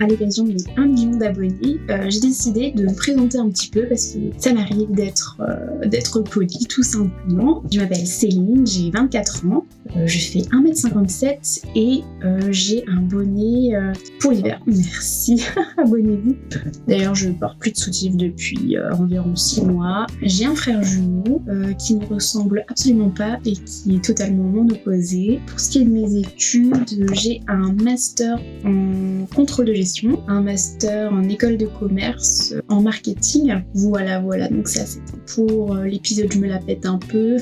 à l'occasion de mes 1 million d'abonnés, j'ai décidé de me présenter un petit peu parce que ça m'arrive d'être polie tout simplement. Je m'appelle Céline, j'ai 24 ans, je fais 1m57 et j'ai un bonnet pour l'hiver. Merci, abonnez-vous. D'ailleurs, je porte plus de soutif depuis environ 6 mois. J'ai un frère jumeau qui ne ressemble absolument pas et qui est totalement mon opposé. Pour ce qui est de mes études, j'ai un master en contrôle de gestion, un master en école de commerce, en marketing. Voilà, donc ça c'était pour l'épisode Je me la pète un peu.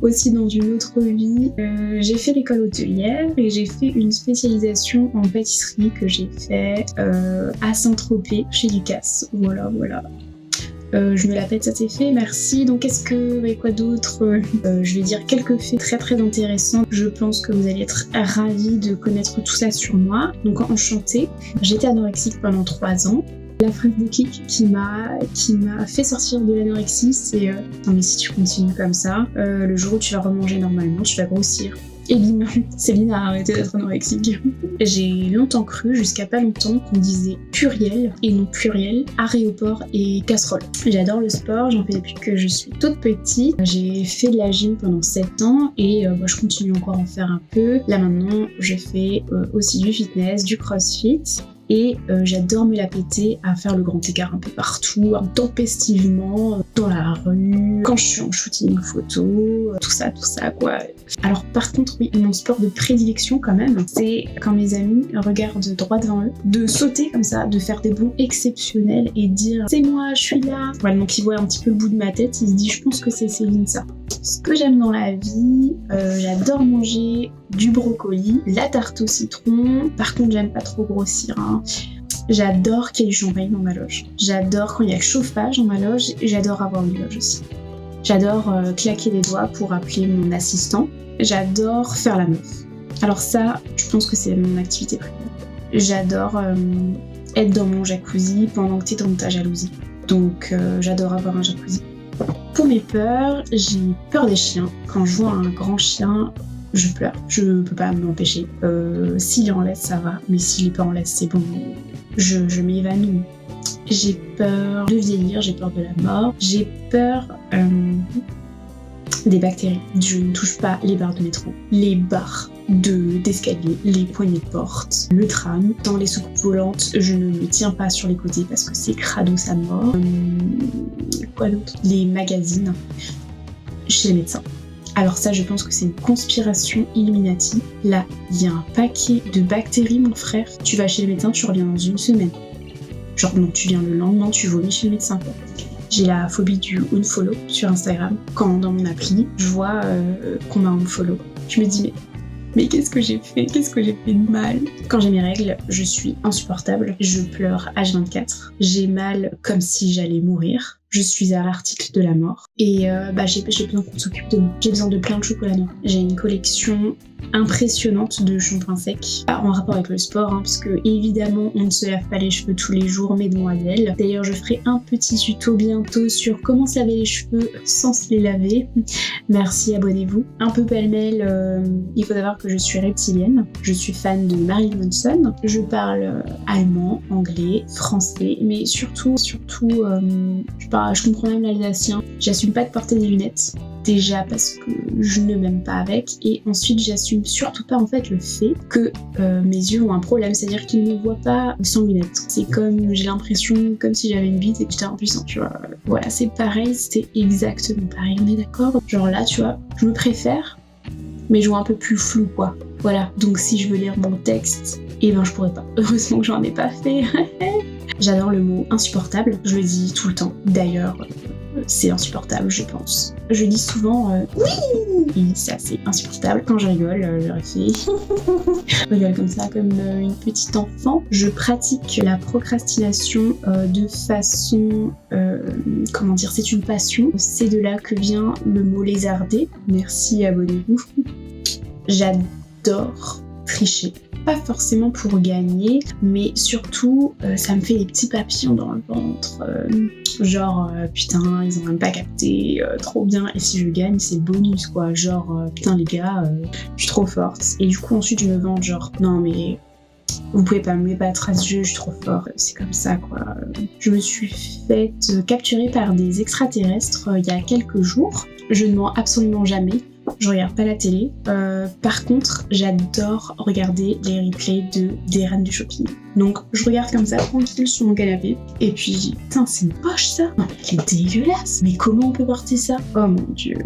Aussi dans une autre vie, j'ai fait l'école hôtelière et j'ai fait une spécialisation en pâtisserie que j'ai fait à Saint-Tropez chez Ducasse. Voilà. Je me la pète, ça c'est fait, merci. Donc quoi d'autre je vais dire quelques faits très très intéressants. Je pense que vous allez être ravis de connaître tout ça sur moi. Donc enchantée. J'étais anorexique pendant 3 ans. La phrase déclic qui m'a fait sortir de l'anorexie, c'est non mais si tu continues comme ça, le jour où tu vas remanger normalement, tu vas grossir. Et bim, Céline a arrêté d'être anorexique. J'ai longtemps cru, jusqu'à pas longtemps, qu'on disait pluriel et non pluriel, aéroport et casserole. J'adore le sport, j'en fais depuis que je suis toute petite. J'ai fait de la gym pendant 7 ans et je continue encore à en faire un peu. Là maintenant, je fais aussi du fitness, du crossfit. Et j'adore me la péter à faire le grand écart un peu partout, intempestivement, dans la rue, quand je suis en shooting photo, tout ça quoi. Alors par contre oui, mon sport de prédilection quand même, c'est quand mes amis regardent droit devant eux, de sauter comme ça, de faire des bonds exceptionnels et dire c'est moi, je suis là. Voilà, donc ils voient un petit peu le bout de ma tête, ils se disent je pense que c'est Céline ça. Ce que j'aime dans la vie, j'adore manger du brocoli, la tarte au citron. Par contre, j'aime pas trop grossir. J'adore qu'il y ait du champagne dans ma loge. J'adore quand il y a le chauffage dans ma loge et j'adore avoir une loge aussi. J'adore claquer les doigts pour appeler mon assistant. J'adore faire la meuf. Alors ça, je pense que c'est mon activité préférée. J'adore être dans mon jacuzzi pendant que t'es dans ta jalousie. Donc j'adore avoir un jacuzzi. Pour mes peurs, j'ai peur des chiens. Quand je vois un grand chien, je pleure. Je peux pas m'empêcher. S'il est en laisse, ça va. Mais s'il est pas en laisse, c'est bon. Je m'évanouis. J'ai peur de vieillir, j'ai peur de la mort. J'ai peur des bactéries. Je ne touche pas les barres de métro, les barres d'escalier, les poignées de porte, le tram. Dans les soucoupes volantes, je ne me tiens pas sur les côtés parce que c'est crado, ça mord. Quoi d'autre ? Les magazines chez les médecins. Alors ça, je pense que c'est une conspiration Illuminati. Là, il y a un paquet de bactéries, mon frère. Tu vas chez le médecin, tu reviens dans 1 semaine. Genre non, tu viens le lendemain, tu vomis chez le médecin. J'ai la phobie du unfollow sur Instagram. Quand dans mon appli, je vois qu'on m'a unfollow, je me dis mais qu'est-ce que j'ai fait ? Qu'est-ce que j'ai fait de mal ? Quand j'ai mes règles, je suis insupportable. Je pleure H24. J'ai mal comme si j'allais mourir. Je suis à l'article de la mort. Et j'ai besoin qu'on s'occupe de moi. J'ai besoin de plein de chocolat noir. J'ai une collection impressionnante de shampoings secs. En rapport avec le sport, parce que évidemment, on ne se lave pas les cheveux tous les jours, mesdemoiselles. D'ailleurs, je ferai un petit tuto bientôt sur comment se laver les cheveux sans se les laver. Merci, abonnez-vous. Un peu pêle-mêle, il faut savoir que je suis reptilienne. Je suis fan de Marilyn Manson. Je parle allemand, anglais, français, mais surtout, je comprends même l'alsacien. J'assume pas de porter des lunettes. Déjà parce que je ne m'aime pas avec, et ensuite j'assume surtout pas en fait le fait que mes yeux ont un problème, c'est-à-dire qu'ils ne voient pas sans lunettes. C'est comme, j'ai l'impression comme si j'avais une bite et que j'étais impuissant, tu vois. Voilà, c'est pareil, c'était exactement pareil, on est d'accord ? Genre là, tu vois, je me préfère, mais je vois un peu plus flou, quoi. Voilà, donc si je veux lire mon texte, je pourrais pas. Heureusement que j'en ai pas fait. J'adore le mot insupportable, je le dis tout le temps. D'ailleurs, c'est insupportable, je pense. Je dis souvent oui, ça c'est insupportable. Quand je rigole, je je rigole comme ça, comme une petite enfant. Je pratique la procrastination de façon, c'est une passion. C'est de là que vient le mot lézarder. Merci, abonnez-vous. J'adore tricher. Pas forcément pour gagner, mais surtout ça me fait des petits papillons dans le ventre, putain, ils ont même pas capté, trop bien, et si je gagne c'est bonus quoi, putain les gars, je suis trop forte, et du coup ensuite je me vante non mais Vous pouvez pas me battre à ce jeu, je suis trop fort, c'est comme ça quoi. Je me suis faite capturer par des extraterrestres il y a quelques jours. Je ne mens absolument jamais. Je regarde pas la télé. Par contre, j'adore regarder les replays des reines du shopping. Donc, je regarde comme ça, tranquille, sur mon canapé. Et puis, putain, c'est moche ça. Non, mais elle est dégueulasse. Mais comment on peut porter ça? Oh mon dieu.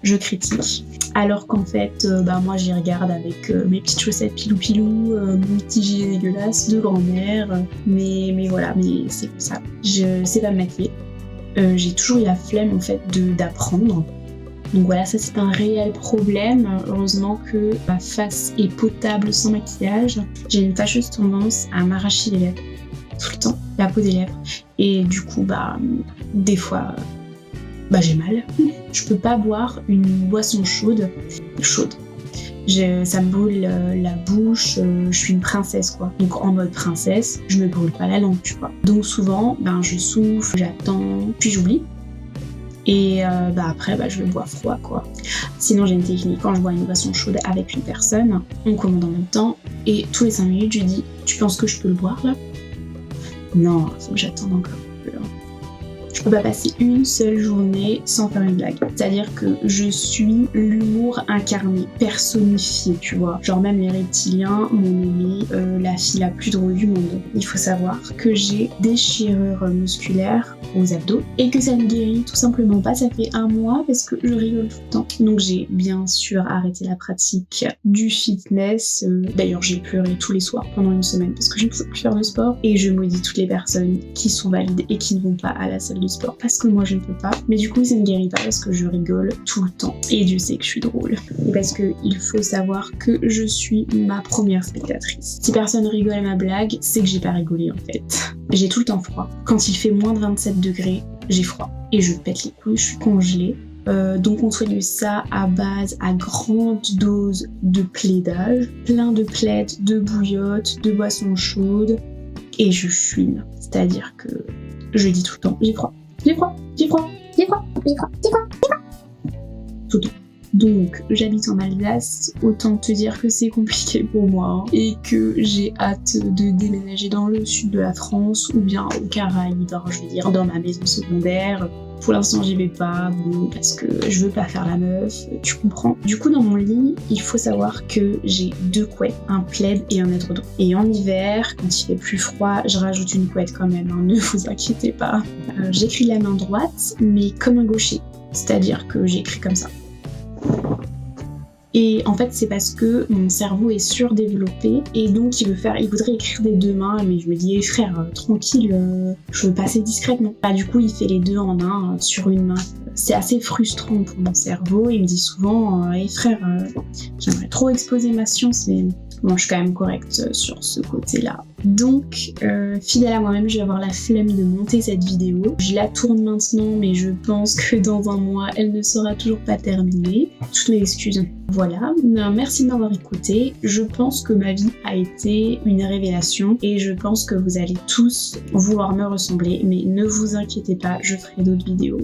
Je critique. Alors qu'en fait, moi, j'y regarde avec mes petites chaussettes pilou-pilou, mon petit gilet dégueulasse de grand-mère. Mais voilà, mais c'est comme ça. Je sais pas me maquiller. J'ai toujours eu la flemme, en fait, d'apprendre. Donc voilà, ça c'est un réel problème. Heureusement que ma face est potable sans maquillage. J'ai une fâcheuse tendance à m'arracher les lèvres tout le temps, la peau des lèvres. Et du coup, des fois, j'ai mal. Je peux pas boire une boisson chaude. Ça me brûle la bouche, je suis une princesse quoi. Donc en mode princesse, je me brûle pas la langue, tu vois. Donc souvent, je souffle, j'attends, puis j'oublie. Et après, je le bois froid, quoi. Sinon, j'ai une technique. Quand je bois une boisson chaude avec une personne, on commande en même temps. Et tous les 5 minutes, je dis « Tu penses que je peux le boire, là ?» Non, faut que j'attende encore un peu. Je peux pas passer une seule journée sans faire une blague. C'est-à-dire que je suis l'humour incarné, personnifié, tu vois. Genre même les reptiliens m'ont nommé la fille la plus drôle du monde. Il faut savoir que j'ai des déchirures musculaires aux abdos et que ça ne guérit tout simplement pas. Ça fait 1 mois parce que je rigole tout le temps. Donc j'ai bien sûr arrêté la pratique du fitness. D'ailleurs j'ai pleuré tous les soirs pendant 1 semaine parce que je ne pouvais plus faire de sport. Et je maudis toutes les personnes qui sont valides et qui ne vont pas à la salle de sport parce que moi je ne peux pas. Mais du coup ça ne guérit pas parce que je rigole tout le temps. Et Dieu sait que je suis drôle. Et parce que il faut savoir que je suis ma première spectatrice. Si personne rigole à ma blague, c'est que j'ai pas rigolé en fait. J'ai tout le temps froid. Quand il fait moins de 27 degrés, j'ai froid. Et je pète les couilles, je suis congelée. Donc on soigne ça à grande dose de plaidage, plein de plaids, de bouillotte, de boissons chaudes. Et je fume. C'est-à-dire que je dis tout le temps, j'ai froid, j'ai froid, j'ai froid, j'ai froid, j'ai froid, j'ai froid, j'ai froid. Tout le temps. Donc j'habite en Alsace, autant te dire que c'est compliqué pour moi et que j'ai hâte de déménager dans le sud de la France ou bien aux Caraïbes, je veux dire dans ma maison secondaire. Pour l'instant j'y vais pas, parce que je veux pas faire la meuf, tu comprends. Du coup dans mon lit, il faut savoir que j'ai 2 couettes, un plaid et un édredon. Et en hiver, quand il fait plus froid, je rajoute une couette quand même, ne vous inquiétez pas. J'écris de la main droite, mais comme un gaucher, c'est-à-dire que j'écris comme ça. Et en fait, c'est parce que mon cerveau est surdéveloppé et donc il voudrait écrire des 2 mains, mais je me dis, frère, tranquille, je veux passer discrètement. Du coup, il fait les 2 en 1 sur une main. C'est assez frustrant pour mon cerveau. Il me dit souvent, frère, j'aimerais trop exposer ma science, mais bon, je suis quand même correcte sur ce côté-là. Donc, fidèle à moi-même, je vais avoir la flemme de monter cette vidéo. Je la tourne maintenant, mais je pense que dans 1 mois, elle ne sera toujours pas terminée. Toutes mes excuses. Voilà, merci de m'avoir écouté. Je pense que ma vie a été une révélation et je pense que vous allez tous vouloir me ressembler, mais ne vous inquiétez pas, je ferai d'autres vidéos.